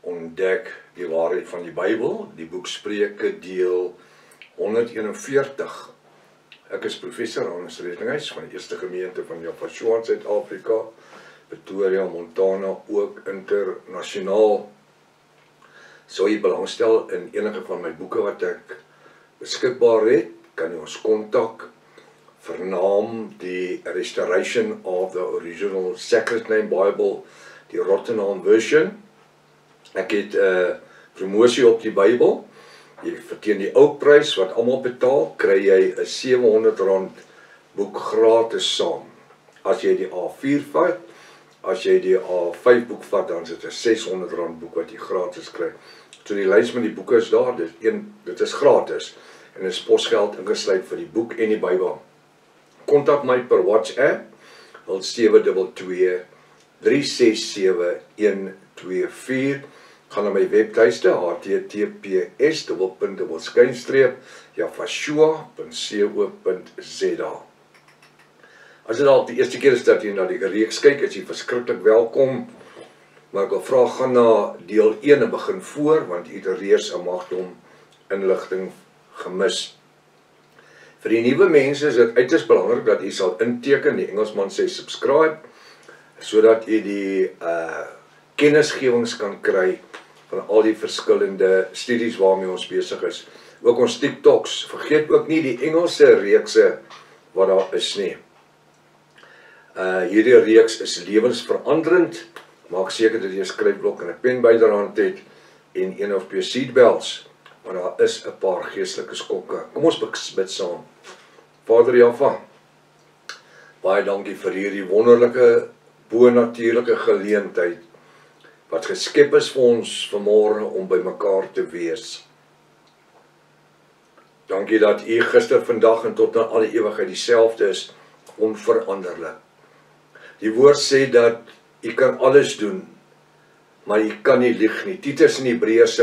ontdek die waarheid van die Bybel, die boek Spreuke deel 141. Ek is professor Hannes Redinghuis van die Eerste Gemeente van Jaffa in Suid-Afrika, Pretoria, Montana, ook internasionaal. Sou jy belangstel in enige van my boeke wat ek beskikbaar het, kan jy ons kontak, vernaam die Restoration of the Original Sacred Name Bible, die Rotterdam version. Ek het promosie op die Bybel. Jy verteen die ou prys wat almal betaal, kry jy 'n R700 boek gratis saam. As jy die A4 vat, as jy die A5 boek vat, dan is dit 'n R600 boek wat jy gratis kry. So die lys met die boeke is daar, dit is gratis en is posgeld ingesluit vir die boek en die Bybel. Kontak my per WhatsApp 0722 367 124. Gaan na my webtuiste https://jaffa.co.za. As dit al die eerste keer is dat jy na die reeks kyk, is jy verskriklik welkom. Maar ek wil vra, gaan na deel 1 en begin voor, want jy het reeds 'n magdom inligting gemis. Vir die nuwe mense is dit uiters belangrik dat jy sal inteken, die Engelsman sê subscribe, sodat jy die kennisgewings kan kry van al die verskillende studies waarmee ons besig is. Ook ons TikToks, vergeet ook nie die Engelse reekse wat daar is nie. Hierdie reeks is lewensveranderend. Maak seker dat jy 'n skryfblok en 'n pen byderhand het en 1 of 2 seatbelts, want daar is 'n paar geestelike skokke. Kom ons bid saam. Vader Jaffa, baie dankie vir hierdie wonderlike, bonatuurlike geleentheid wat geskep is vir ons vanmôre om by mekaar te wees. Dankie dat U gister, vandag en tot na alle ewigheid dieselfde is, onveranderlik. Die woord sê dat U kan alles doen, maar U kan nie lieg nie. Titus in Hebreërs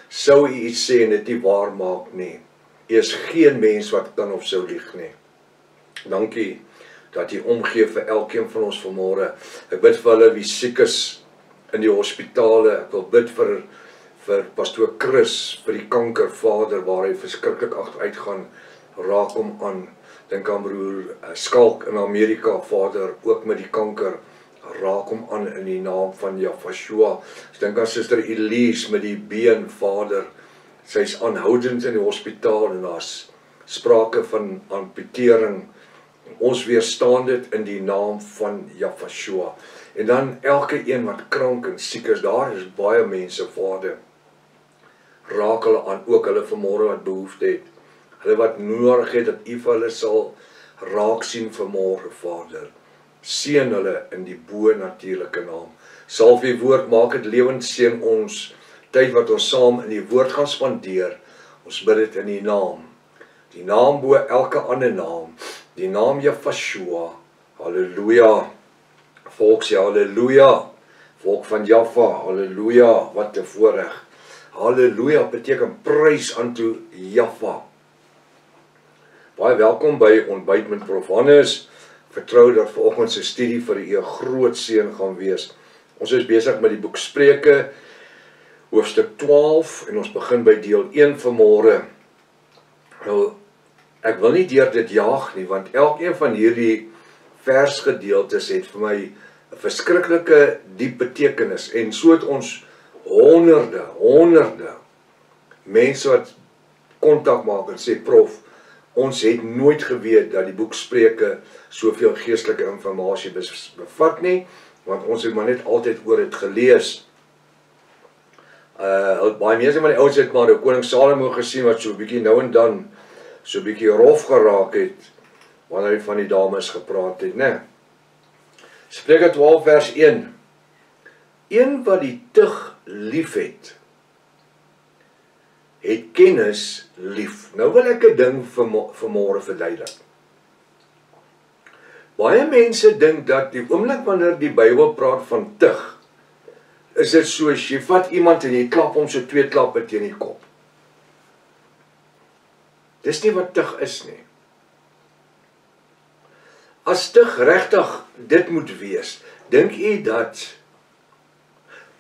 sou U iets sê en dit nie waar maak nie. U is geen mens wat kan of sou lieg nie. Dankie dat U omgee vir elkeen van ons vanmôre. Ek bid vir hulle wie siek is in die hospitale. Ek wil bid vir pastoor Chris, vir die kanker, Vader, waar hy verskriklik agteruit gaan. Raak hom aan. Dink aan broer Skalk in Amerika, Vader, ook met die kanker. Raak hom aan in die naam van Jaffa. Ek dink aan suster Elise met die been, Vader. Sy's aanhoudend in die hospitaal en daar's sprake van amputering. Ons weerstaan dit in die naam van Jaffa. En dan elke een wat krank en siek is, daar is baie mense, Vader. Raak hulle aan, ook hulle vanmôre wat behoefte het. Hulle wat nodig het dat U vir hulle sal raak sien vanmôre, Vader. Seën hulle in die bo-natuurlike naam. Salf U woord, maak dit lewend, seën ons tyd wat ons saam in die woord gaan spandeer. Ons bid dit in die naam bo elke ander naam, die naam Jaffa. Halleluja. Volk sê halleluja. Volk van Jaffa, halleluja. Wat 'n voorreg. Halleluja beteken prys unto Jaffa. Baie welkom by Ontbyt met Prof Hannes. Vertrou dat vanoggend se studie vir u 'n groot seën gaan wees. Ons is besig met die boek Spreuke, hoofstuk 12, en ons begin by deel 1 vanmôre. Nou, ek wil nie deur dit jaag nie, want elkeen van hierdie versgedeeltes het vir my 'n verskriklike diep betekenis, en so het ons honderde mense wat kontak maak en sê, Prof, ons het nooit geweet dat die boek Spreuke soveel geestelike inligting bevat nie, want ons het maar net altyd oor dit gelees. Baie mense van die ouens het maar die koning Salomo gesien wat so 'n bietjie nou en dan so 'n bietjie rof geraak het wanneer hy van die dames gepraat het, né? Spreuke 12 vers 1. Een wat die tug liefhet, het kennis lief. Nou wil ek 'n ding vanmôre verduidelik. Baie mense dink dat die oomblik wanneer die Bybel praat van tug, is dit soos jy vat iemand en jy klap hom so 2 klappe teen die kop. Dis nie wat tug is nie. As tug regtig dit moet wees, dink u dat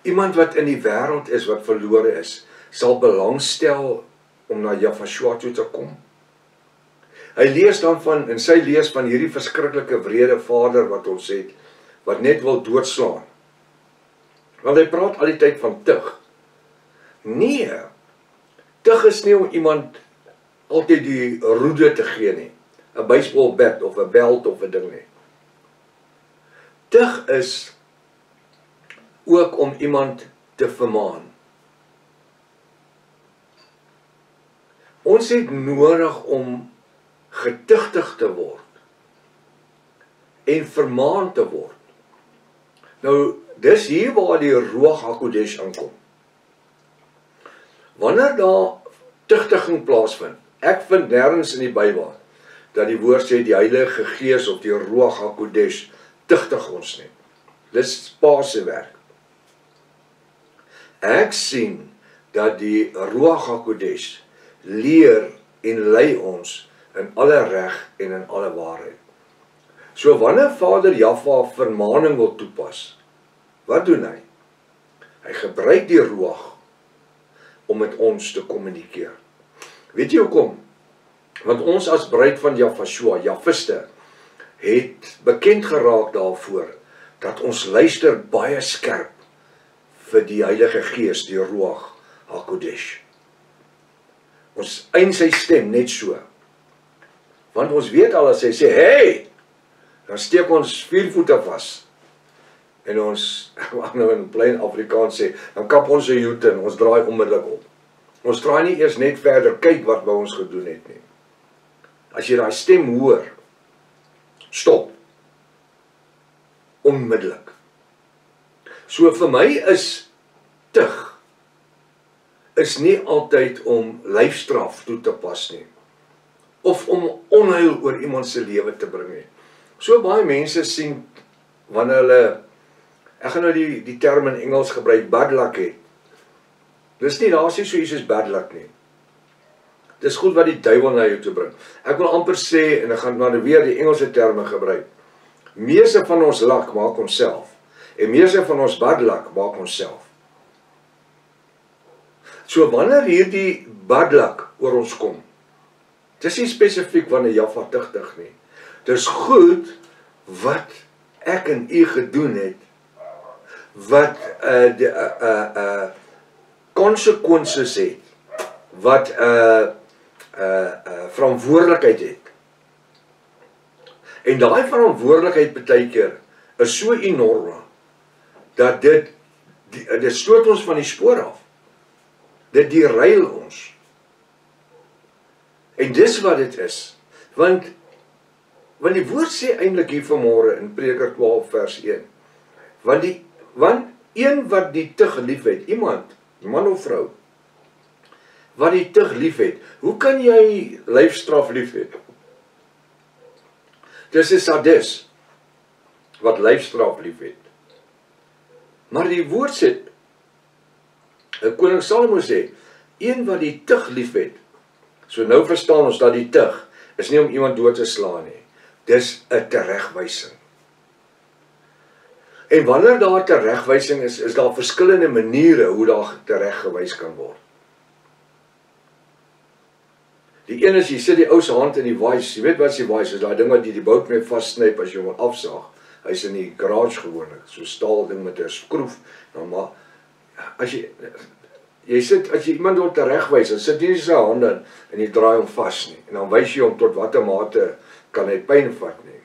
Iemand wat in die wêreld is, wat verlore is, sal belangstel om na Jafashua toe te kom. Hy lees dan van, en sy lees van hierdie verskriklike wrede vader wat ons het, wat net wil doodslaan. Want hy praat al die tyd van tug. Nee, tug is nie om iemand altyd die roede te gee nie. 'n baseballbat of 'n belt of 'n ding nie. Tug is ook om iemand te vermaan. Ons het nodig om getugtig te word en vermaan te word. Nou, dis hier waar die Ruach HaKodesh aankom. Wanneer daar tugtiging plaasvind, ek vind nêrens in die Bybel dat die woord sê die Heilige Gees of die Ruach HaKodesh tugtig ons nie. Dis Pa se werk. Ek sien dat die Ruach HaKodesh leer en lei ons in alle reg en in alle waarheid. So wanneer Vader Jahwe vermaaning wil toepas, wat doen hy? Hy gebruik die Ruach om met ons te kommunikeer. Weet jy hoekom? Want ons as bruid van Jafashua, Jafiste, het bekend geraak daarvoor dat ons luister baie skerp vir die Heilige Gees, die Ruach HaKodesh. Ons eien sy stem net so. Want ons weet al as hy sê, hey, dan steek ons 4 voete vas. En ons, ek mag nou in plain Afrikaans sê, dan kap ons 'n U-turn, ons draai onmiddellik op. Ons draai nie eers net verder, kyk wat by ons gedoen het nie. As jy daai stem hoor, stop. Onmiddellik. So vir my is tug, is nie altyd om lyfstraf toe te pas nie. Of om onheil oor iemand se lewe te bring nie. So baie mense sien, wanneer hulle, ek gaan nou die term in Engels gebruik, bad luck het. Dis nie, daar is nie so iets as bad luck nie. Dis goed wat die duiwel na jou toe bring. Ek wil amper sê, en ek gaan maar weer die Engelse terme gebruik, meeste van ons luck maak ons self, en meeste van ons bad luck maak ons self. So wanneer hierdie bad luck oor ons kom, dis nie spesifiek wanneer Jaffa tugtig nie. Dis goed wat ek en u gedoen het, wat konsekwensies het, wat verantwoordelikheid het. En daai verantwoordelikheid baie keer is so enorm, dat dit stoot ons van die spoor af. Dit derail ons. En dis wat dit is. Want die woord sê eintlik hier vanmôre in Prediker 12 vers 1. Want een wat die tug lief het, iemand, man of vrou, wat die tug lief het, hoe kan jy lyfstraf lief het? Dis 'n sadis wat lyfstraf lief het. Maar die woord sê, koning Salomo sê, een wat die tug lief het. So nou verstaan ons dat die tug is nie om iemand dood te slaan nie. Dis 'n teregwysing. En wanneer daar teregwysing is daar verskillende maniere hoe daar tereggewys kan word. Die een is, jy sit die ou se hand in die wys, jy weet wat is die wys, is daai ding wat jy die bout mee vassnyp as jy hom afsaag. Hy's in die garage gewoonlik, so staal ding met 'n skroef, nou maar, as jy sit, as jy iemand wil teregwys, dan sit jy sy hande en jy draai hom vas nie, en dan wys jy hom tot watter mate kan hy pyn vat nie.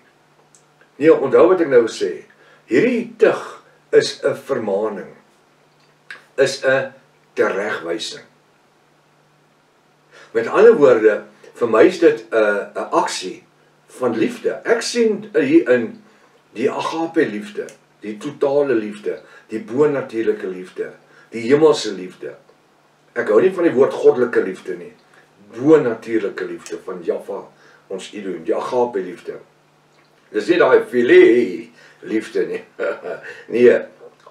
Nee, onthou wat ek nou sê, hierdie tug is 'n vermaaning, is 'n teregwysing. Met ander woorde, vir my is dit 'n aksie van liefde. Ek sien hier in die agape liefde, die totale liefde, die bonatuurlike liefde, die hemelse liefde. Ek hou nie van die woord goddelike liefde nie. Bonatuurlike liefde van Jahwe, ons Elohim, die agape liefde. Dis nie daai philie liefde nie. Nee,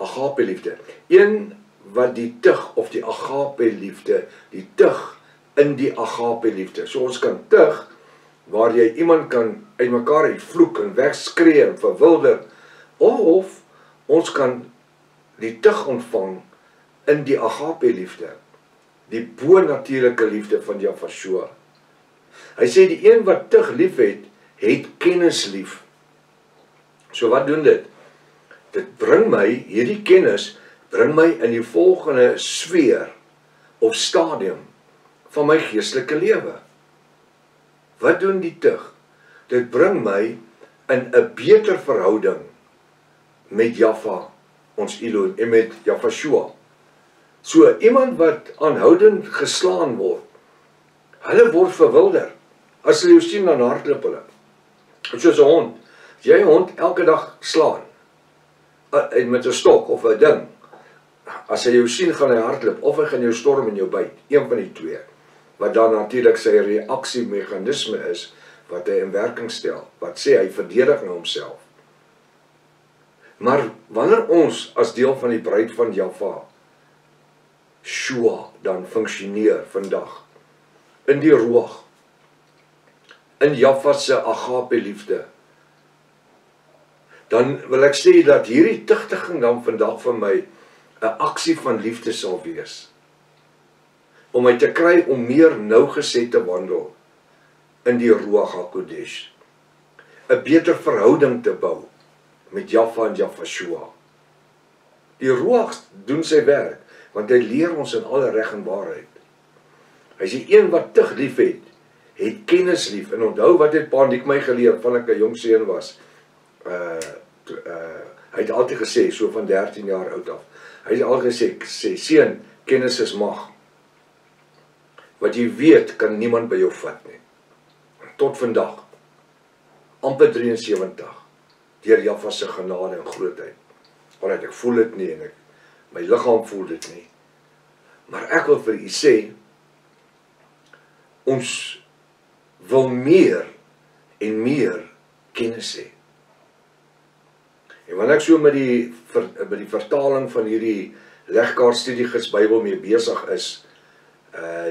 agape liefde. Een wat die tug of die agape liefde, die tug in die agape liefde. So ons kan tug waar jy iemand kan uitmekaar vloek en wegskree en verwilder, of ons kan die tug ontvang in die agape liefde, die bonatuurlike liefde van Yahweh. Hy sê die een wat tug lief het, het kennis lief. So wat doen dit? Dit bring my, hierdie kennis, bring my in die volgende sfeer of stadium van my geestelike lewe. Wat doen die tug? Dit bring my in 'n beter verhouding met Jahwe, ons Elohim, en met Yahweh. So iemand wat aanhoudend geslaan word, hulle word verwilder. As hulle jou sien, dan hardloop hulle. Soos 'n hond. As jy 'n hond elke dag slaan, met 'n stok of 'n ding, as hy jou sien, gaan hy hardloop, of hy gaan jou storm en jou byt, een van die twee, wat dan natuurlik sy reaksiemeganisme is, wat hy in werking stel, wat sê hy verdedig nou homself. Maar wanneer ons as deel van die bruid van Jahwe, Shua, dan funksioneer vandag, in die roog, in Jahwe se agape liefde, dan wil ek sê dat hierdie tugtiging dan vandag vir my 'n aksie van liefde sal wees. Om my te kry om meer nougeset te wandel in die Ruach HaKodesh. 'n beter verhouding te bou met Jahwe en Yahweh. Die Ruach doen sy werk, want hy leer ons in alle reg en waarheid. Hy is die een wat tug lief het kennis lief. En onthou wat het Pa Nick my geleer, van ek 'n jong seun was. Hy het altyd gesê, so van 13 jaar oud af, hy het altyd gesê, seun, kennis is mag. Wat jy weet, kan niemand by jou vat nie. Tot vandag, amper 73, deur Jahwe se genade en grootheid. Want ek voel dit nie, en my liggaam voel dit nie. Maar ek wil vir u sê, ons wil meer en meer kennis hê. En wanneer ek so met die vertaling van hierdie legkaart studiegids Bybel mee besig is,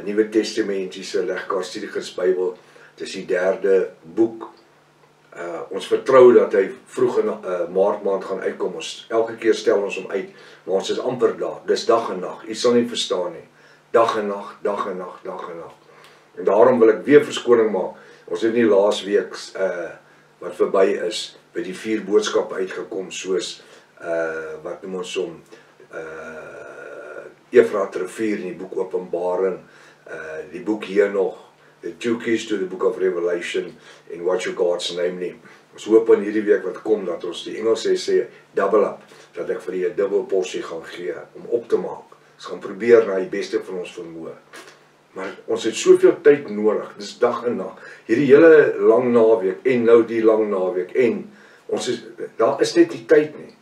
Nuwe Testamentiese legkaart studiegids Bybel, dit is die 3de boek. Ons vertrou dat hy vroeg in Maart maand gaan uitkom. Elke keer stel ons hom uit, maar ons is amper daar. Dis dag en nag. U sal nie verstaan nie. Dag en nag, dag en nag, dag en nag. En daarom wil ek weer verskoning maak. Ons het nie laas week wat verby is, by die 4 boodskappe uitgekom, soos wat noem ons hom, Efrat rivier in die boek Openbaring, die boek hier nog, The 2 Keys to the Book of Revelation, en What Your God's Name nie. Ons hoop in hierdie week wat kom, dat ons die Engels sê double up, dat ek vir die 'n dubbel porsie gaan gee, om op te maak. Ons gaan probeer na die beste van ons vermoë. Maar ons het soveel tyd nodig, dis dag en nag. Hierdie hele lang naweek, en nou die lang naweek, en daar is net die tyd nie.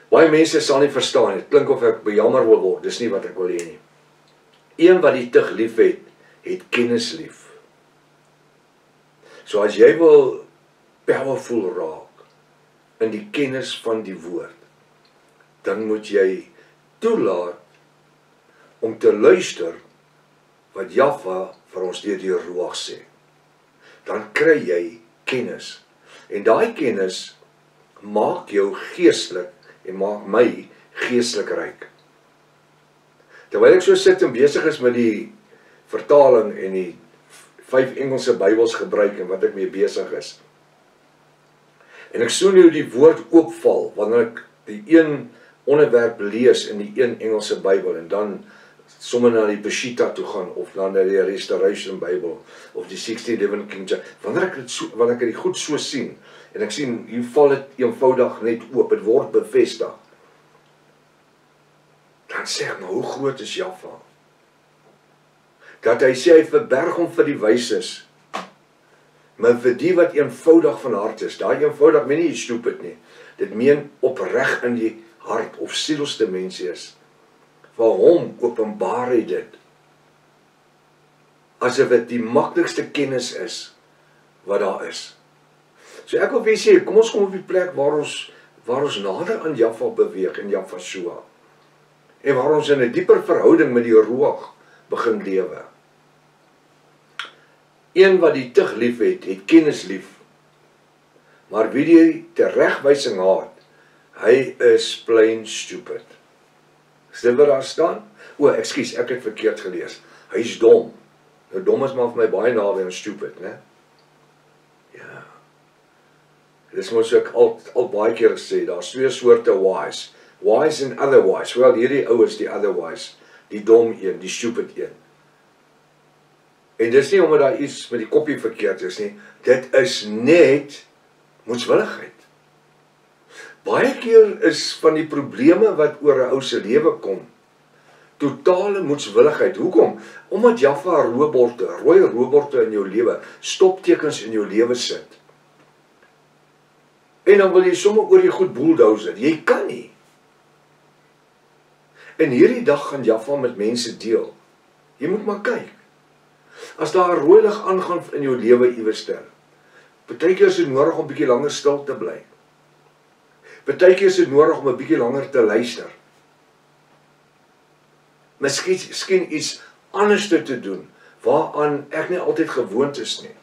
Baie mense sal nie verstaan, het klink of ek bejammer wil word, dis nie wat ek wil hê nie. Een wat die tug lief het kennis lief. So as jy wil powerful raak in die kennis van die woord, dan moet jy toelaat om te luister wat Jahwe vir ons deur die Ruach sê. Dan kry jy kennis. En daai kennis maak jou geestelik en maak my geestelik ryk. Terwyl ek so sit en besig is met die vertaling en die 5 Engelse Bybels gebruik en wat ek mee besig is, en ek so nou die woord oopval, wanneer ek die een onderwerp lees in die een Engelse Bybel, en dan sommer na die Peshitta toe gaan, of dan na die Restoration Bybel, of die 1611 King James, wanneer ek dit goed so sien, en ek sien, hier val dit eenvoudig net oop, het word bevestig, dan sê ek, maar hoe groot is Jahwe? Dat hy sê, hy verberg hom vir die wyses, maar vir die wat eenvoudig van hart is, daai eenvoudig, meen nie stupid nie, dit meen opreg in die hart, of sielste mens is, vir hom openbaar hy dit, asof dit die maklikste kennis is, wat daar is. So ek wil vir sê, kom ons kom op die plek waar ons nader aan Jahwe beweeg, en Yahweh, en waar ons in 'n dieper verhouding met die Ruach begin lewe. Een wat die tug lief het kennis lief, maar wie die teregwysing haat, Hy is plain stupid. Is dit wat daar staan? O, ekskuus, ek het verkeerd gelees. Hy is dom. Nou dom is maar vir my baie naby aan stupid, né? Ja. Dis mos ek al baie keer gesê, daar's twee soorte wise. Wise en otherwise. Wel, hierdie ou is die otherwise. Die dom een, die stupid een. En dis nie omdat daar iets met die koppie verkeerd is nie. Dit is net moedswilligheid. Baie keer is van die probleme wat oor 'n ou se lewe kom, totale moedswilligheid. Hoekom? Omdat Jaffa rooi roeborte in jou lewe, stoptekens in jou lewe sit. En dan wil jy sommer oor die goed bulldozer. Jy kan nie. En hierdie dag gaan Jaffa met mense deel. Jy moet maar kyk. As daar 'n rooi lig aangaan in jou lewe iewers, partykeer is dit nodig om 'n bietjie langer stil te bly. Partykeer is dit nodig om 'n bietjie langer te luister. Miskien iets anders te doen, waaraan ek nie altyd gewoond is nie.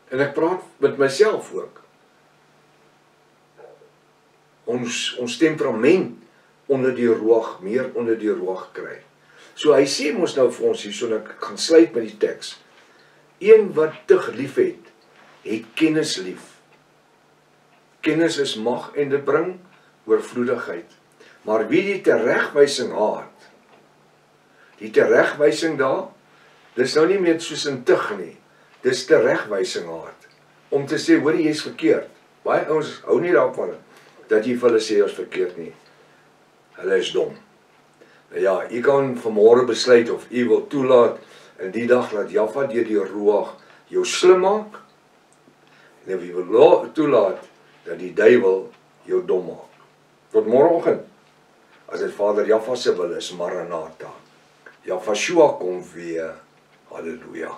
En ek praat met myself ook. Ons temperament onder die roog, meer onder die roog kry. So hy sê ons nou vir ons hier, so ek gaan sluit met die teks. Een wat tug lief het kennis lief. Kennis is mag en dit bring oorvloedigheid. Maar wie die teregwysing haat, die teregwysing daar, dis nou nie meer soos in tug nie, dis teregwysing haat. Om te sê, hoor jy is verkeerd. Baie ouens hou nie daarvan, dat jy vir hulle sê is verkeerd nie. Hulle is dom. Nou ja, jy kan vanmôre besluit of jy wil toelaat, in die dag laat Jaffa deur die roog jou slim maak, en of jy wil toelaat, dat die duiwel jou dom maak. Tot môreoggend, as dit Vader Jaffa se wil is, Maranatha. Jaffa kom weer. Halleluja.